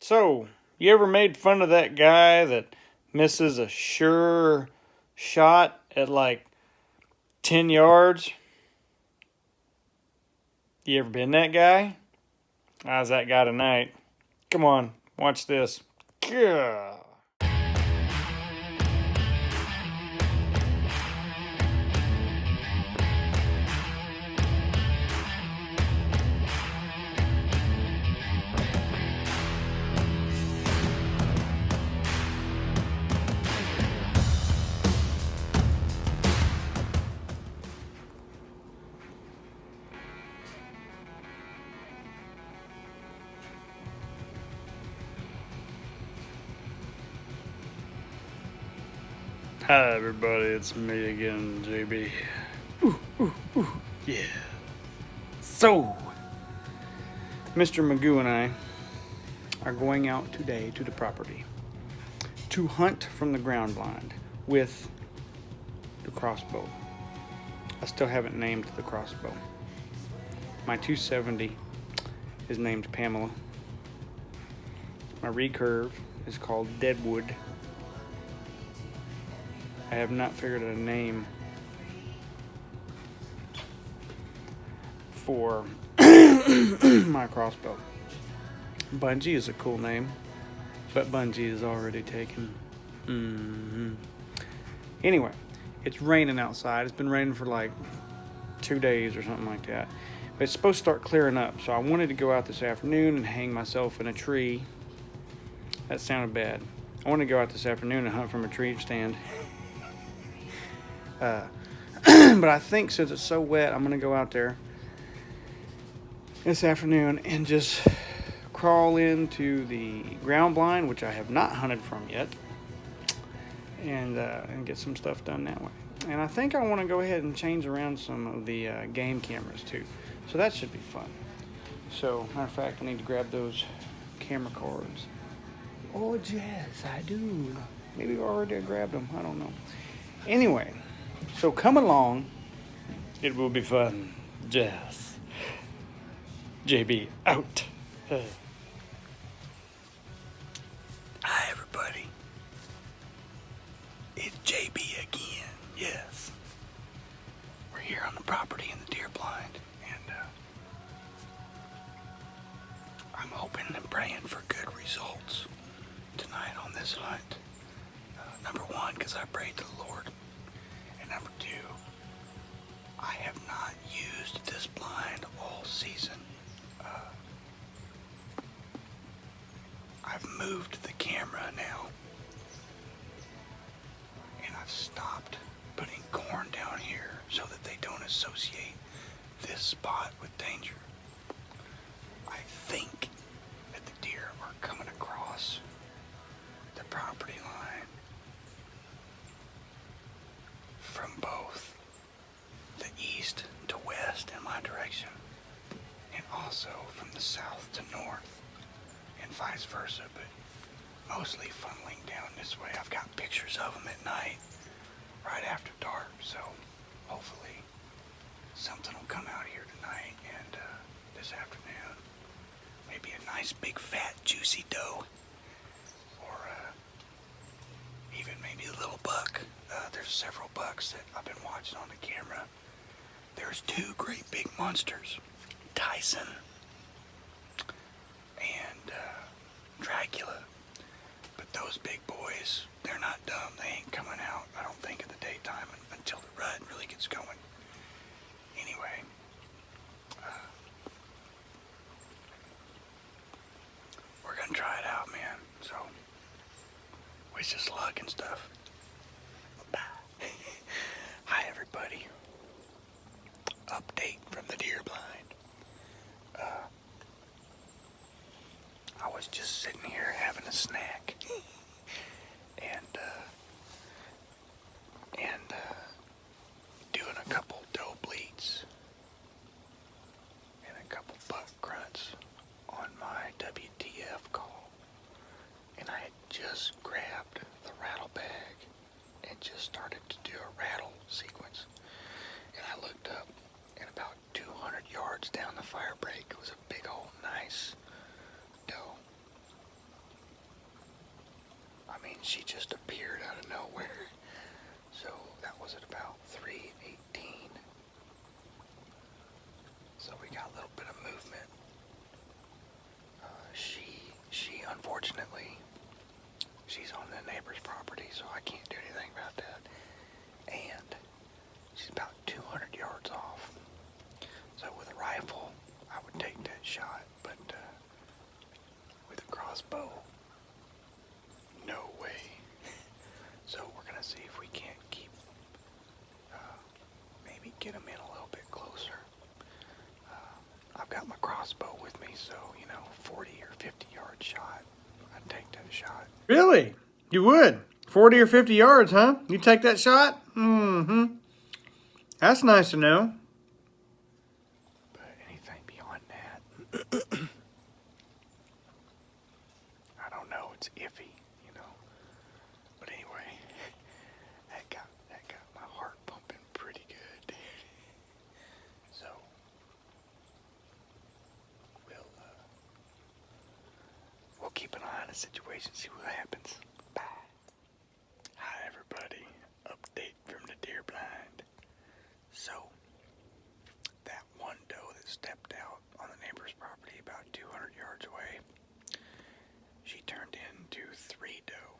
So, you ever made fun of that guy that misses a sure shot at like 10 yards? You ever been that guy? I was that guy tonight. Come on, watch this. Gah. Hi everybody, it's me again, JB. Yeah. So, Mr. Magoo and I are going out today to the property to hunt from the ground blind with the crossbow. I still haven't named the crossbow. My 270 is named Pamela. My recurve is called Deadwood. I have not figured out a name for my crossbow. Bungie is a cool name, but Bungie is already taken. Anyway, it's raining outside. It's been raining for like 2 days or something like that. But it's supposed to start clearing up, so I wanted to go out this afternoon and hang myself in a tree. That sounded bad. I want to go out this afternoon and hunt from a tree stand. But I think since it's so wet, I'm going to go out there this afternoon and just crawl into the ground blind, which I have not hunted from yet, and get some stuff done that way. And I think I want to go ahead and change around some of the game cameras too. So that should be fun. So, matter of fact, I need to grab those camera cards. Oh, yes, I do. Maybe I already grabbed them. I don't know. Anyway, so come along. It will be fun. Yes. JB out. Hi, everybody. It's JB again. Yes. We're here on the property in the deer blind, and I'm hoping and praying for good results tonight on this hunt. Number one, because I prayed to the Lord, and number two, I have not used this blind all season. I've moved the camera now, and I've stopped putting corn down here so that they don't associate this spot with danger. I think that the deer are coming across the property line from both the east to west in my direction, and also from the south to north, and vice versa, but mostly funneling down this way. I've got pictures of them at night, right after dark, so hopefully something will come out here tonight and this afternoon. Maybe a nice big fat juicy doe, or even maybe a little buck. There's several bucks that I've been watching on the camera. There's two great big monsters, Tyson and Dracula. But those big boys, they're not dumb. They ain't coming out, I don't think, in the daytime until the rut really gets going. Anyway, we're gonna try it out, man. So, wish us luck and stuff. Bye. Hi, everybody. Update from the deer blind. I was just sitting here having a snack and doing a couple doe bleats and a couple buck grunts on my WTF call, and I had just grabbed the rattle bag and just started to do a rattle sequence, and I looked up, and about 200 yards down the fire break was a big old nice doe. and she just appeared out of nowhere. So that was at about 3:18. So we got a little bit of movement. She unfortunately, she's on the neighbor's property, so I can't do anything about that. And she's about 200 yards off. So with a rifle, I would take that shot, but with a crossbow, no way. So we're gonna see if we can't keep, maybe get them in a little bit closer. I've got my crossbow with me, so 40 or 50 yard shot, I'd take that shot. Really? You would? 40 or 50 yards, huh? You take that shot? Mm-hmm. That's nice to know. But anything beyond that, I don't know. It's iffy, But anyway, that got my heart pumping pretty good. So we'll keep an eye on the situation, see what happens. Bye. Hi everybody. Update from the deer blind. So that one doe that stepped out on the neighbor's property about 200 yards away, she turned into 3 doe.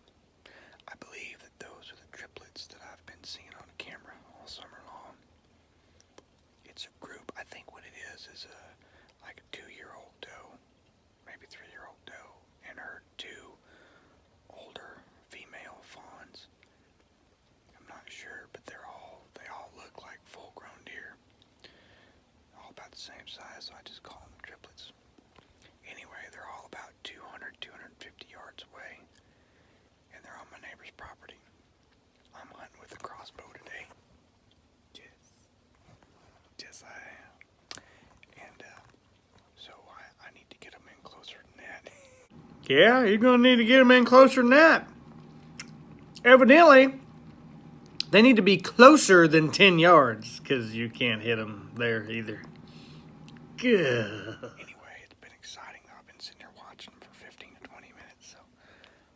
I believe that those are the triplets that I've been seeing on camera all summer long. It's a group. I think what it is like a 2-year-old doe, maybe 3-year-old doe, and her 2 older female fawns. I'm not sure, but they all look like full-grown deer. All about the same size, so I just call them triplets. Anyway, they're all about 200, 250 yards away, and they're on my neighbor's property. I'm hunting with a crossbow today. Yes, I am. And so I need to get them in closer than that. Yeah, you're going to need to get them in closer than that. Evidently, they need to be closer than 10 yards because you can't hit them there either. Good. Anyway, it's been exciting. I've been sitting there watching for 15 to 20 minutes, so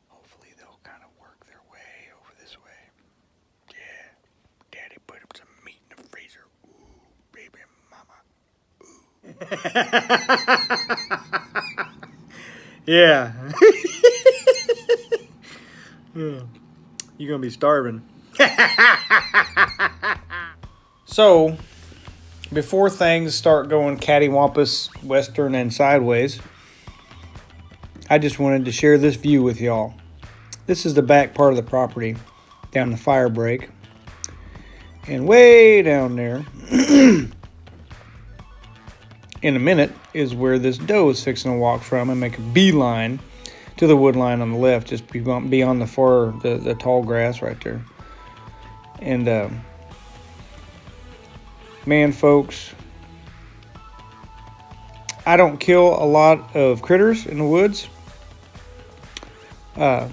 hopefully they'll kind of work their way over this way. Yeah, Daddy put up some meat in the freezer. Ooh, baby mama. Yeah. Yeah. You're going to be starving. So, before things start going cattywampus, western, and sideways, I just wanted to share this view with y'all. This is the back part of the property, down the fire break. And way down there, in a minute, is where this doe is fixing to walk from and make a beeline to the wood line on the left, just beyond the tall grass right there. And man, folks, I don't kill a lot of critters in the woods, but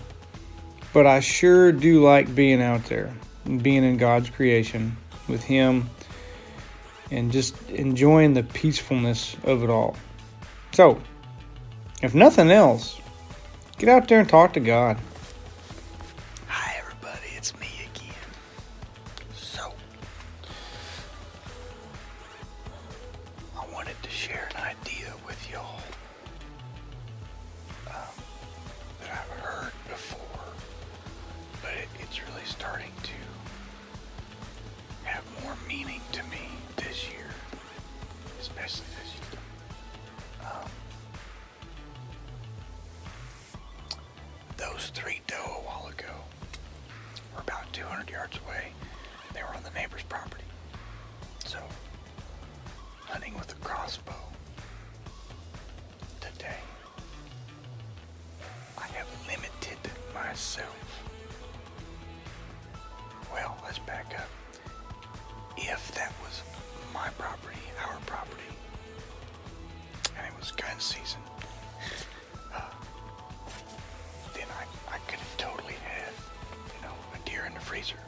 I sure do like being out there and being in God's creation with Him and just enjoying the peacefulness of it all. So, if nothing else, get out there and talk to God. Hi everybody, it's me again. So, I wanted to share an idea with y'all that I've heard before, but it's really starting to have more meaning to me this year, especially this year. Those 3 doe a while ago were about 200 yards away. They were on the neighbor's property. So, hunting with a crossbow today, I have limited myself. Well, let's back up. If that was my property, our property, and it was gun season, then I could have totally had, a deer in the freezer.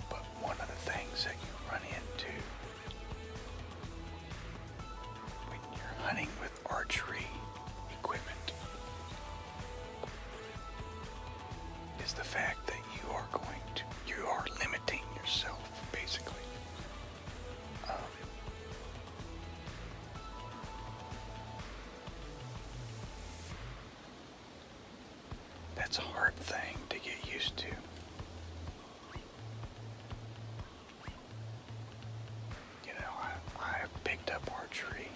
But one of the things that you run into when you're hunting with archery equipment that's a hard thing to get used to. You know, I picked up archery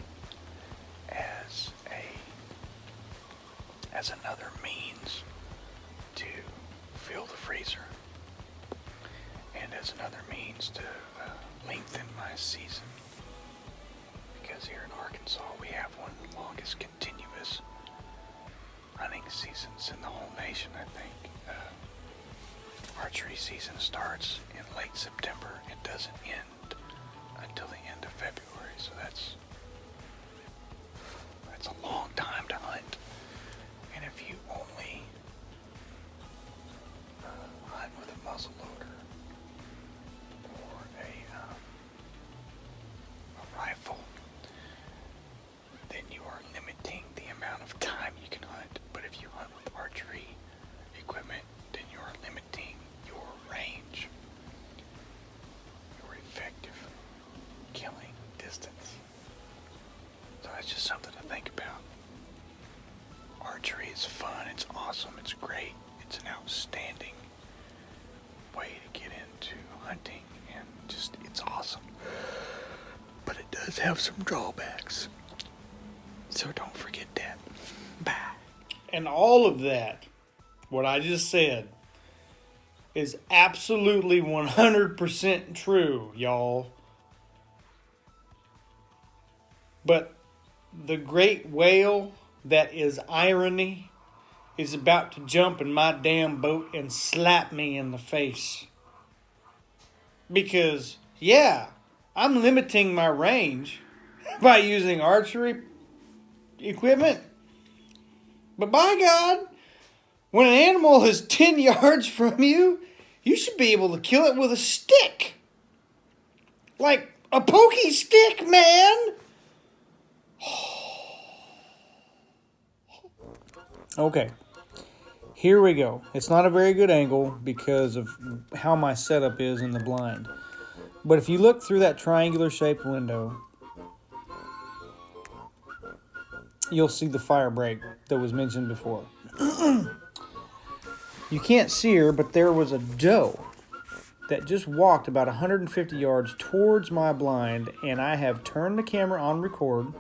as another means to fill the freezer, and as another means to lengthen my season. Because here in Arkansas, we have one of the longest continuous hunting seasons in the whole nation, I think. Archery season starts in late September and doesn't end until the end of February, so that's a long time to hunt. And if you only hunt with a muzzle loader or a rifle, then you are limiting the amount of time you can hunt. But if you hunt with archery equipment, then you are limiting your range, your effective killing distance. So that's just something to think about. Archery is fun, it's awesome, it's great, it's an outstanding way to get into hunting, and just, it's awesome. But it does have some drawbacks. So don't forget that. Bye. And all of that, what I just said, is absolutely 100% true, y'all. But the great whale that is irony is about to jump in my damn boat and slap me in the face. Because, yeah, I'm limiting my range by using archery equipment. But by God, when an animal is 10 yards from you, you should be able to kill it with a stick. Like a pokey stick, man. Okay, here we go. It's not a very good angle because of how my setup is in the blind. But if you look through that triangular shaped window, you'll see the fire break that was mentioned before. You can't see her, but there was a doe that just walked about 150 yards towards my blind, and I have turned the camera on record,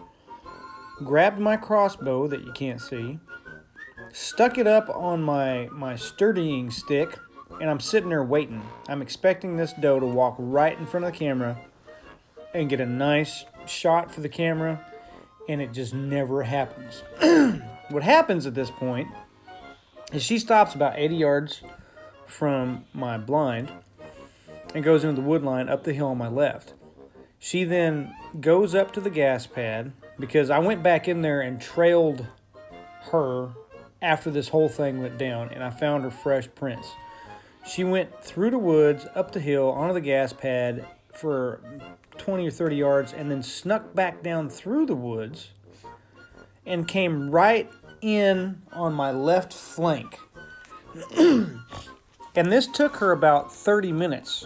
grabbed my crossbow that you can't see, stuck it up on my sturdying stick, and I'm sitting there waiting. I'm expecting this doe to walk right in front of the camera and get a nice shot for the camera, and it just never happens. What happens at this point is she stops about 80 yards from my blind and goes into the wood line up the hill on my left. She then goes up to the gas pad, because I went back in there and trailed her after this whole thing went down, and I found her fresh prints. She went through the woods, up the hill, onto the gas pad for 20 or 30 yards, and then snuck back down through the woods and came right in on my left flank. And this took her about 30 minutes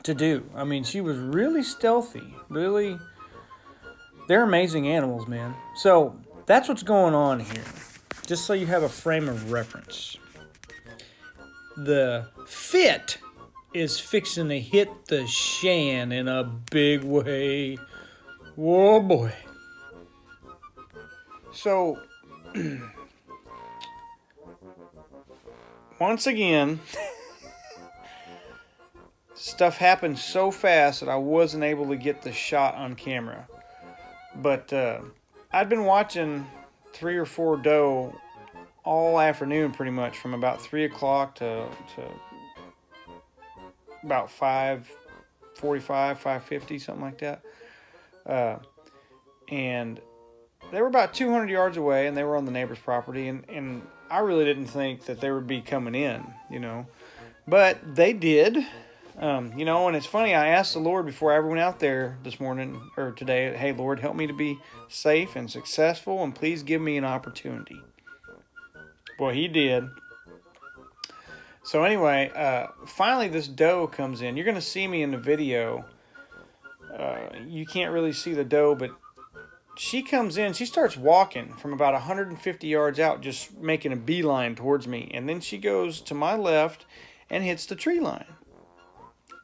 to do. I mean, she was really stealthy. Really, they're amazing animals, man. So that's what's going on here. Just so you have a frame of reference. The fit is fixing to hit the shan in a big way. Whoa, boy. So, once again, stuff happened so fast that I wasn't able to get the shot on camera. But I'd been watching 3 or 4 doe all afternoon, pretty much, from about 3 o'clock to about 5:45, 5:50, something like that. And they were about 200 yards away, and they were on the neighbor's property, and I really didn't think that they would be coming in, you know. But they did, you know, and it's funny, I asked the Lord before I ever went out there this morning, or today, hey, Lord, help me to be safe and successful, and please give me an opportunity. Boy, he did. So anyway, finally this doe comes in. You're going to see me in the video. You can't really see the doe, but she comes in, she starts walking from about 150 yards out, just making a beeline towards me. And then she goes to my left and hits the tree line.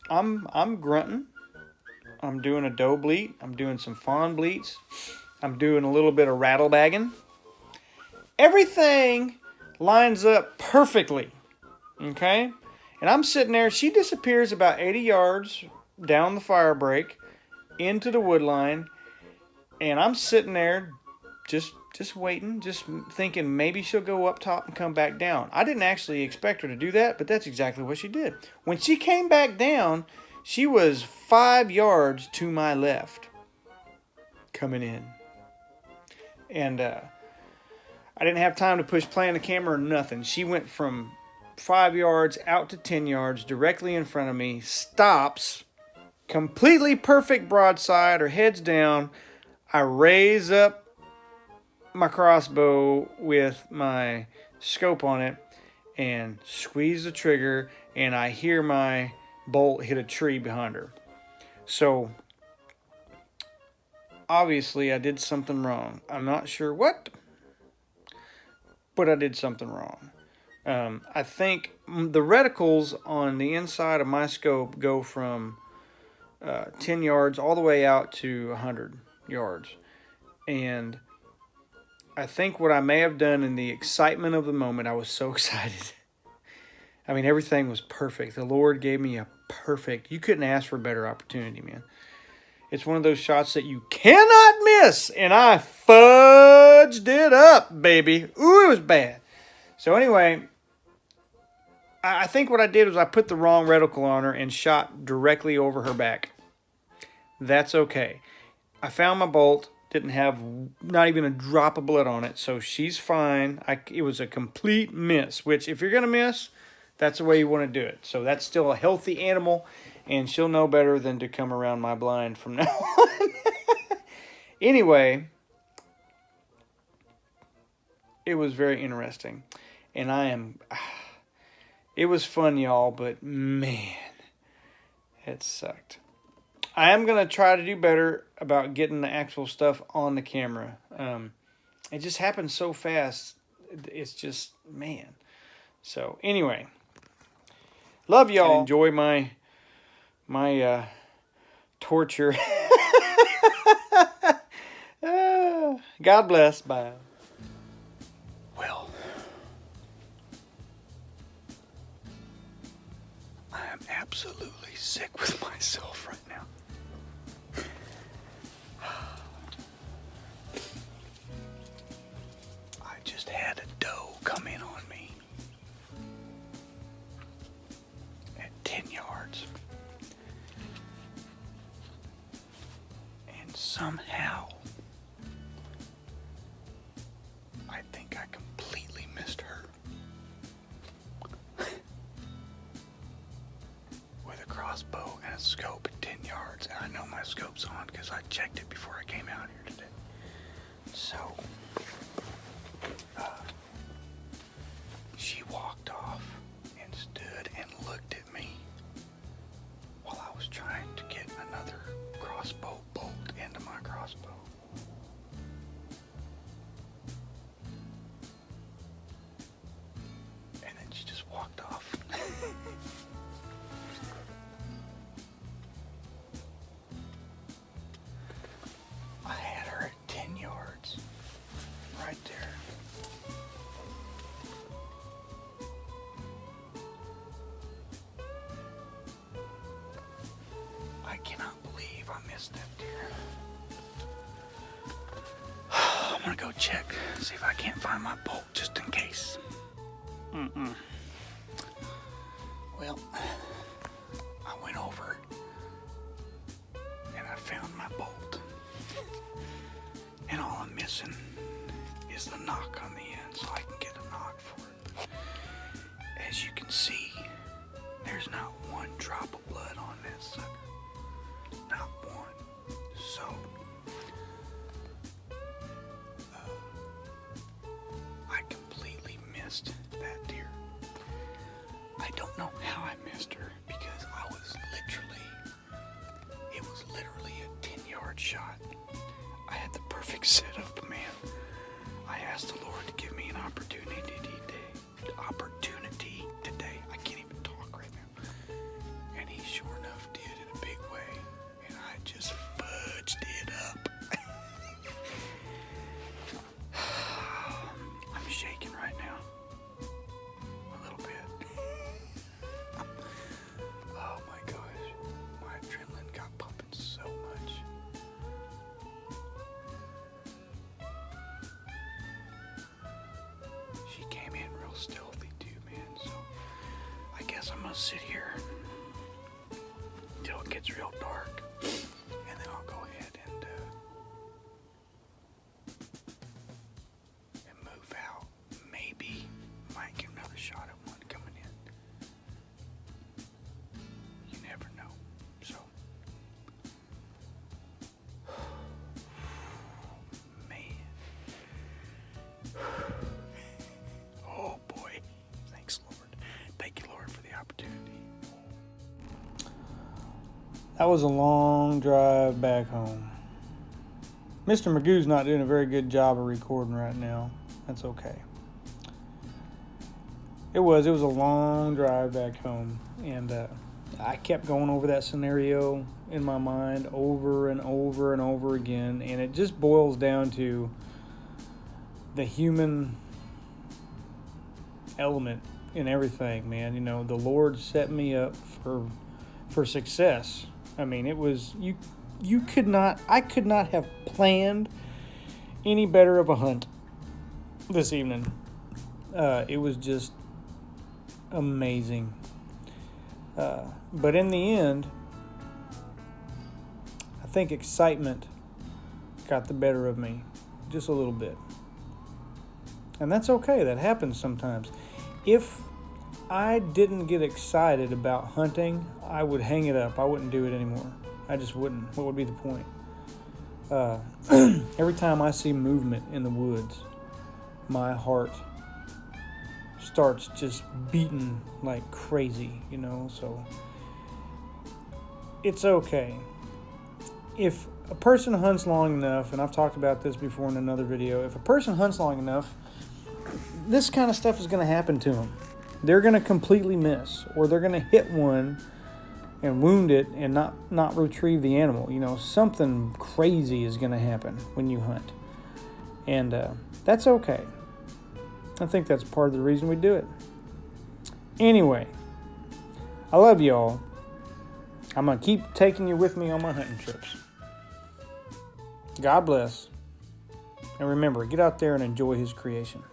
I'm grunting. I'm doing a doe bleat. I'm doing some fawn bleats. I'm doing a little bit of rattle bagging. Everything lines up perfectly. Okay? And I'm sitting there. She disappears about 80 yards down the fire break into the wood line. And I'm sitting there just waiting, just thinking maybe she'll go up top and come back down. I didn't actually expect her to do that, but that's exactly what she did. When she came back down, she was 5 yards to my left coming in. And I didn't have time to push play on the camera or nothing. She went from 5 yards out to 10 yards directly in front of me, stops, completely perfect broadside, her head's down. I raise up my crossbow with my scope on it and squeeze the trigger, and I hear my bolt hit a tree behind her. So obviously I did something wrong. I'm not sure what, but I did something wrong. I think the reticles on the inside of my scope go from 10 yards all the way out to 100 yards. And I think what I may have done in the excitement of the moment, I was so excited. I mean, everything was perfect. The Lord gave me a perfect, you couldn't ask for a better opportunity, man. It's one of those shots that you cannot miss. And I fudged it up, baby. Ooh, it was bad. So anyway, I think what I did was I put the wrong reticle on her and shot directly over her back. That's okay. I found my bolt. Didn't have not even a drop of blood on it, so she's fine. It was a complete miss, which if you're going to miss, that's the way you want to do it. So that's still a healthy animal, and she'll know better than to come around my blind from now on. Anyway, it was very interesting, and it was fun, y'all, but man, it sucked. I am going to try to do better about getting the actual stuff on the camera. It just happens so fast. It's just, man. So, anyway. Love y'all. Enjoy my torture. God bless. Bye. Well, I am absolutely sick with myself right now. I just had a doe come in on me at 10 yards. And somehow, I think I completely missed her. With a crossbow and a scope at 10 yards. And I know my scope's on because I checked it before I came out here today. So, she walked off and stood and looked at me while I was trying to get another crossbow bolt into my crossbow. And then she just walked off. I had her at 10 yards. Right there. I cannot believe I missed that deer. I'm gonna go check, see if I can't find my bolt just in case. Well, I went over and I found my bolt. And all I'm missing is the knock on the end, so I can get a knock for it. As you can see, there's not one drop of blood on this sucker. Not one. So, I completely missed that deer. I don't know how I missed her because it was literally a 10-yard shot. I had the perfect perfect setup, man. I asked the Lord to give me an opportunity today. I can't even talk right now. And he sure enough did in a big way. And I just fudged it up. I'm shaking right now. A little bit. Oh my gosh. My adrenaline got pumping so much. She came in real stealthy too, man. So I guess I'm gonna sit here till it gets real dark. And then I'll go ahead and move out. Maybe might get another shot at one coming in. You never know. So man. Oh boy. Thanks, Lord. Thank you, Lord, for the opportunity. That was a long drive back home. Mr. Magoo's not doing a very good job of recording right now. That's okay. It was a long drive back home, and I kept going over that scenario in my mind over and over and over again, and it just boils down to the human element in everything, man. You know, the Lord set me up for success. I mean, it was I could not have planned any better of a hunt this evening. It was just amazing. But in the end, I think excitement got the better of me just a little bit. And that's okay. That happens sometimes. If I didn't get excited about hunting, I would hang it up. I wouldn't do it anymore. I just wouldn't. What would be the point? Every time I see movement in the woods, my heart starts just beating like crazy, you know, so it's okay. If a person hunts long enough, and I've talked about this before in another video, if a person hunts long enough, this kind of stuff is going to happen to them. They're going to completely miss, or they're going to hit one and wound it and not retrieve the animal. You know, something crazy is going to happen when you hunt. And that's okay. I think that's part of the reason we do it. Anyway, I love y'all. I'm going to keep taking you with me on my hunting trips. God bless. And remember, get out there and enjoy His creation.